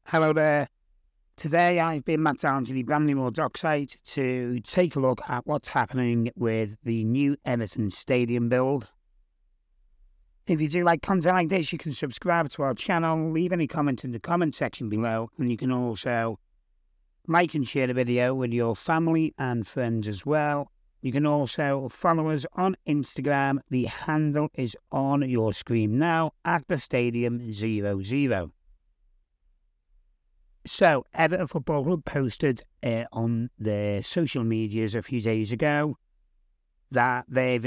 Hello there. Today I've been back down to the Bramley-moore dockside to take a look at what's happening with the new Everton stadium build. If you do like content like this, you can subscribe to our channel, leave any comment in the comment section below, and you can also like and share the video with your family and friends as well. You can also follow us on Instagram. The handle is on your screen now at the Stadium 00. So, Everton Football Club posted on their social medias a few days ago that they've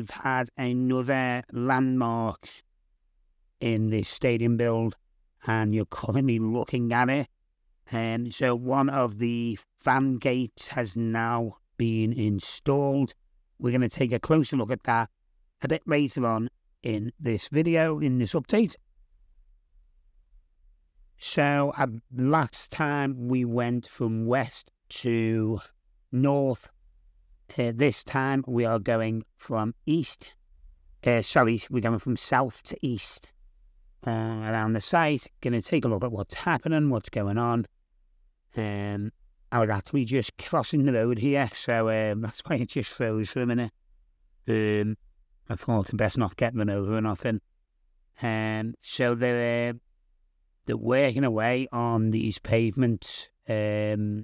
had another landmark in this stadium build, and you're currently looking at it. And so one of the fan gates has now been installed. We're going to take a closer look at that a bit later on in this video, in this update. So last time we went from west to north. This time we are going from east. We're going from south to east around the site. Going to take a look at what's happening, what's going on. I was actually just crossing the road here, so that's why it just froze for a minute. I thought I'd best not get run over or nothing. So they're working away on these pavements. Last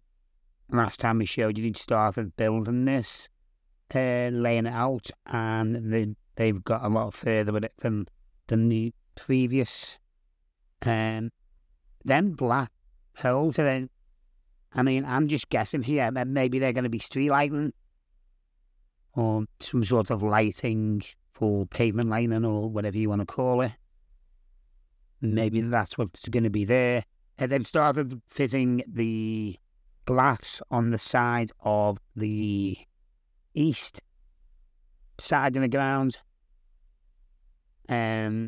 time we showed you, they'd started building this, laying it out, and they've got a lot further with it than the previous. Them black poles are, I'm just guessing here, maybe they're going to be street lighting or some sort of lighting for pavement lighting or whatever you want to call it. Maybe that's what's going to be there. They've started fitting the glass on the side of the east side of the ground. Oh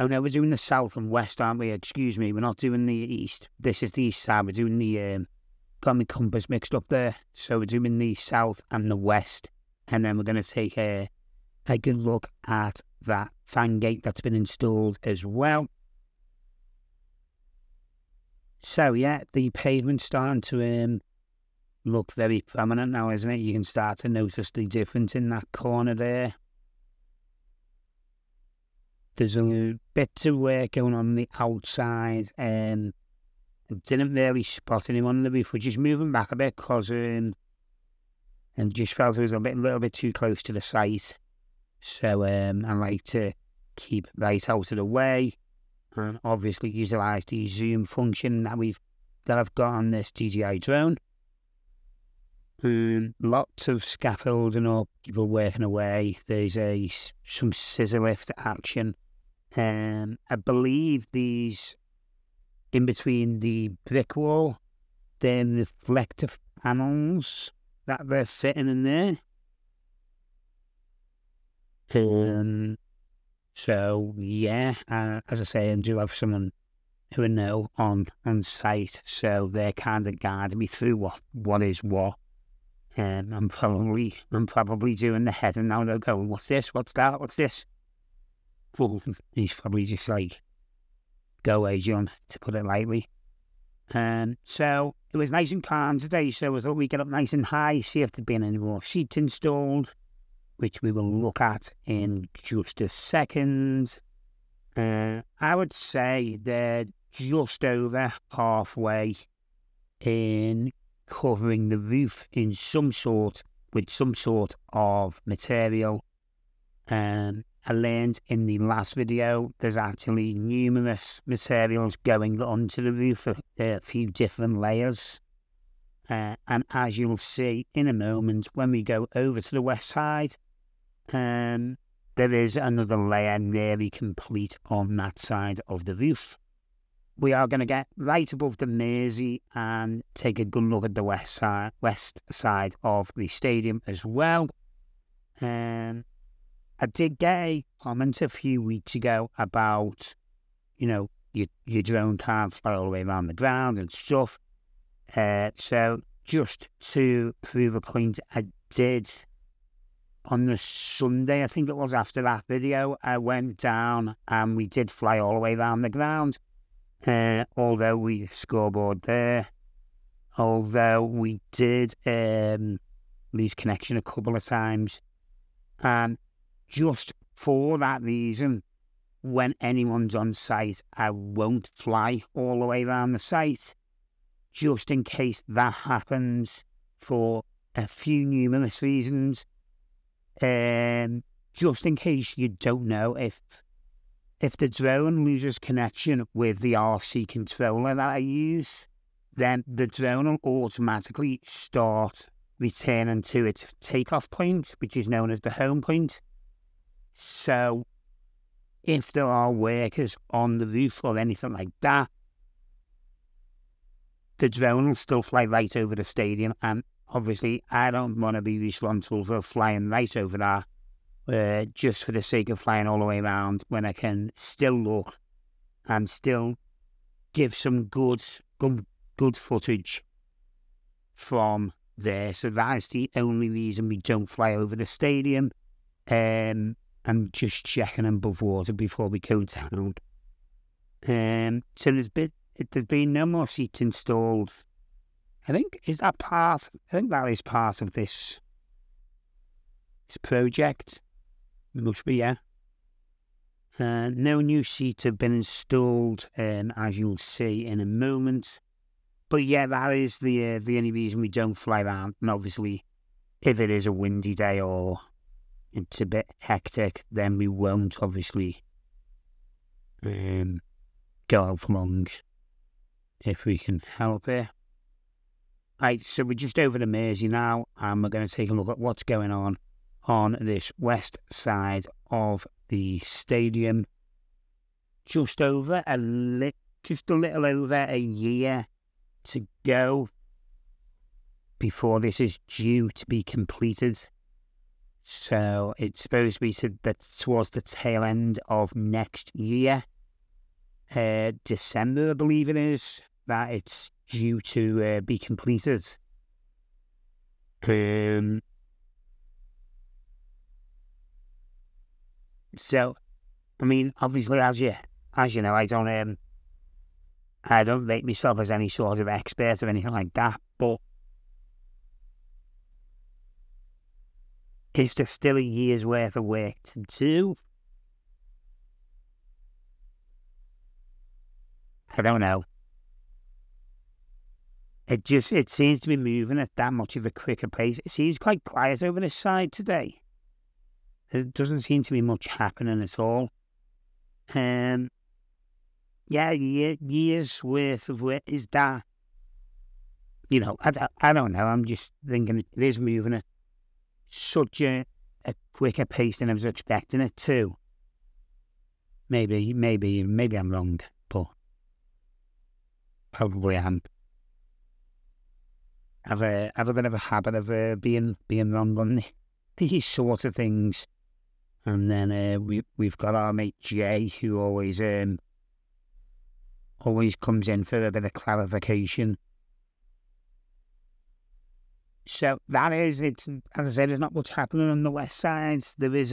no, we're doing the south and west, aren't we? Excuse me, we're not doing the east. This is the east side. We're doing the got my compass mixed up there. So we're doing the south and the west, and then we're going to take a good look at that fan gate that's been installed as well. So yeah, the pavement's starting to look very prominent now, isn't it? You can start to notice the difference in that corner there. There's a bit of work going on the outside. I didn't really spot anyone on the roof. We're just moving back a bit because and just felt it was a little bit too close to the site. So I like to keep right out of the way, and obviously utilise the zoom function that I've got on this DJI drone. Lots of scaffolding up, people working away. There's some scissor lift action. I believe these in between the brick wall, they're reflective panels that they're fitting in there. So yeah, as I say, I do have someone who I know on site, so they're kind of guiding me through what is what. I'm probably doing the head, and now they're going, "What's this? What's that? What's this?" Well, he's probably just like, "Go away, John," to put it lightly. So it was nice and calm today, so I thought we'd get up nice and high, see if there'd been any more seats installed, which we will look at in just a second. I would say they're just over halfway in covering the roof in with some sort of material. I learned in the last video there's actually numerous materials going onto the roof, a few different layers. And as you'll see in a moment, when we go over to the west side, there is another layer nearly complete on that side of the roof. We are going to get right above the Mersey and take a good look at the west side of the stadium as well. I did get a comment a few weeks ago about, your drone can't fly all the way around the ground and stuff. So just to prove a point, I did on the Sunday, I think it was after that video, I went down and we did fly all the way around the ground. Although we scoreboard there, although we did lose connection a couple of times, and just for that reason, when anyone's on site, I won't fly all the way around the site, just in case that happens for a few numerous reasons. Just in case you don't know, if the drone loses connection with the RC controller that I use, then the drone will automatically start returning to its takeoff point, which is known as the home point. So if there are workers on the roof or anything like that, the drone will still fly right over the stadium, and obviously I don't want to be responsible for flying right over that, just for the sake of flying all the way around, when I can still look and still give some good footage from there. So that is the only reason we don't fly over the stadium. I'm just checking above water before we go down. So there's been no more seats installed. I think that is part of this project. It must be, yeah. No new seats have been installed, as you'll see in a moment. But yeah, that is the only reason we don't fly around. And obviously, if it is a windy day or it's a bit hectic, then we won't obviously go out for long if we can help it. Right, so we're just over the Mersey now, and we're going to take a look at what's going on this west side of the stadium. Just a little over a year to go before this is due to be completed. So it's supposed to be towards the tail end of next year, December, I believe it is, that it's due to be completed. So, I mean, obviously, as you know, I don't rate myself as any sort of expert or anything like that, but is there still a year's worth of work to do? I don't know. It seems to be moving at that much of a quicker pace. It seems quite quiet over this side today. There doesn't seem to be much happening at all. Yeah, years worth of work. Is that, I don't know. I'm just thinking it is moving at such a quicker pace than I was expecting it to. Maybe I'm wrong, but probably am. I've a bit of a habit of being wrong on these sort of things. And then we've got our mate Jay, who always comes in for a bit of clarification. So that is, as I said, there's not much happening on the west side. There is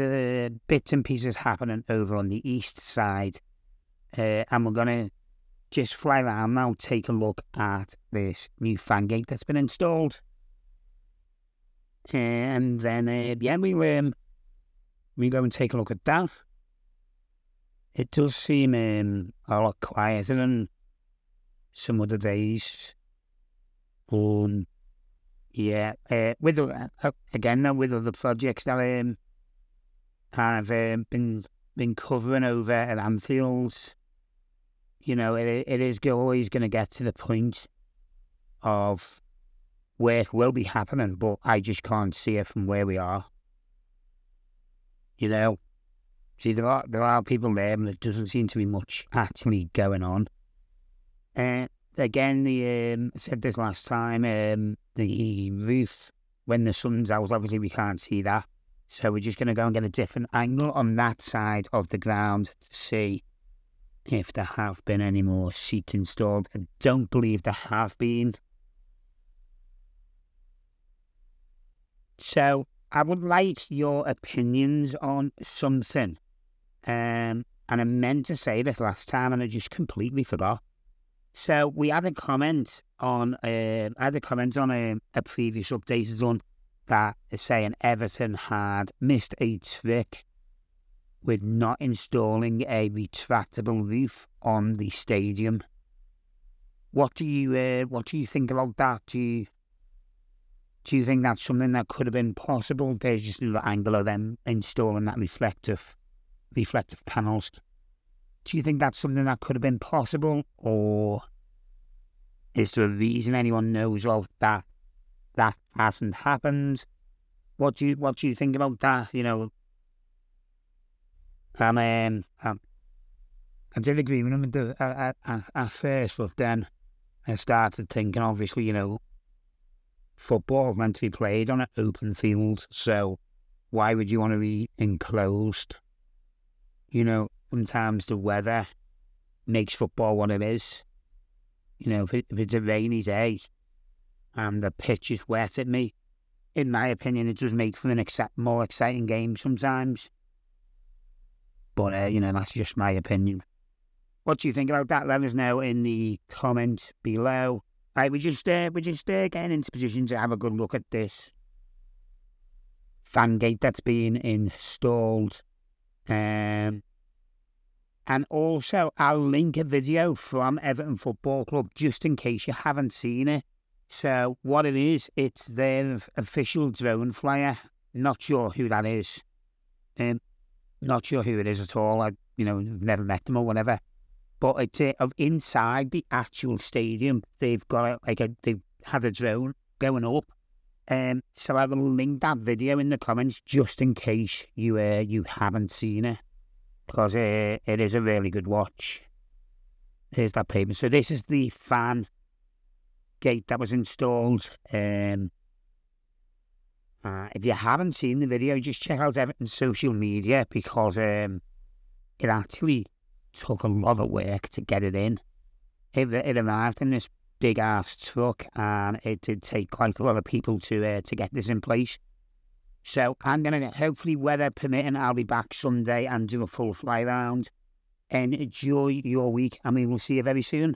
bits and pieces happening over on the east side. And we're going to just fly around now, take a look at this new fan gate that's been installed. And then, we go and take a look at that. It does seem a lot quieter than some other days. With other projects that I've been covering over at Anfield, it is always going to get to the point of work will be happening, but I just can't see it from where we are. See, there are people there, and there doesn't seem to be much actually going on. Again, I said this last time, the roof, when the sun's out, obviously we can't see that. So we're just going to go and get a different angle on that side of the ground to see if there have been any more seats installed. I don't believe there have been. So I would like your opinions on something. And I meant to say this last time and I just completely forgot. So we had a comment on a previous update is done that is saying Everton had missed a trick with not installing a retractable roof on the stadium. What do you think about that? Do you think that's something that could have been possible? There's just a little angle of them installing that reflective panels. Do you think that's something that could have been possible, or is there a reason anyone knows of that hasn't happened? What do you think about that? You know, I did agree with him at first, but then I started thinking, obviously, you know, football is meant to be played on an open field, so why would you want to be enclosed? You know, sometimes the weather makes football what it is. You know, if it's a rainy day and the pitch is wet at me, in my opinion, it does make for an more exciting game sometimes. But, you know, that's just my opinion. What do you think about that? Let us know in the comments below. Right, we're just getting into position to have a good look at this fan gate that's being installed. And also, I'll link a video from Everton Football Club just in case you haven't seen it. So what it is, it's their official drone flyer. Not sure who that is. Not sure who it is at all. I've never met them or whatever. But it's inside the actual stadium. They've got they've had a drone going up. So I will link that video in the comments just in case you haven't seen it, because it is a really good watch. Here's that pavement. So this is the fan gate that was installed. If you haven't seen the video, just check out Everton's social media, because it actually took a lot of work to get it in. It arrived in this big ass truck, and it did take quite a lot of people to get this in place. So I'm gonna, hopefully weather permitting, I'll be back Sunday and do a full fly round. And enjoy your week, and we will see you very soon.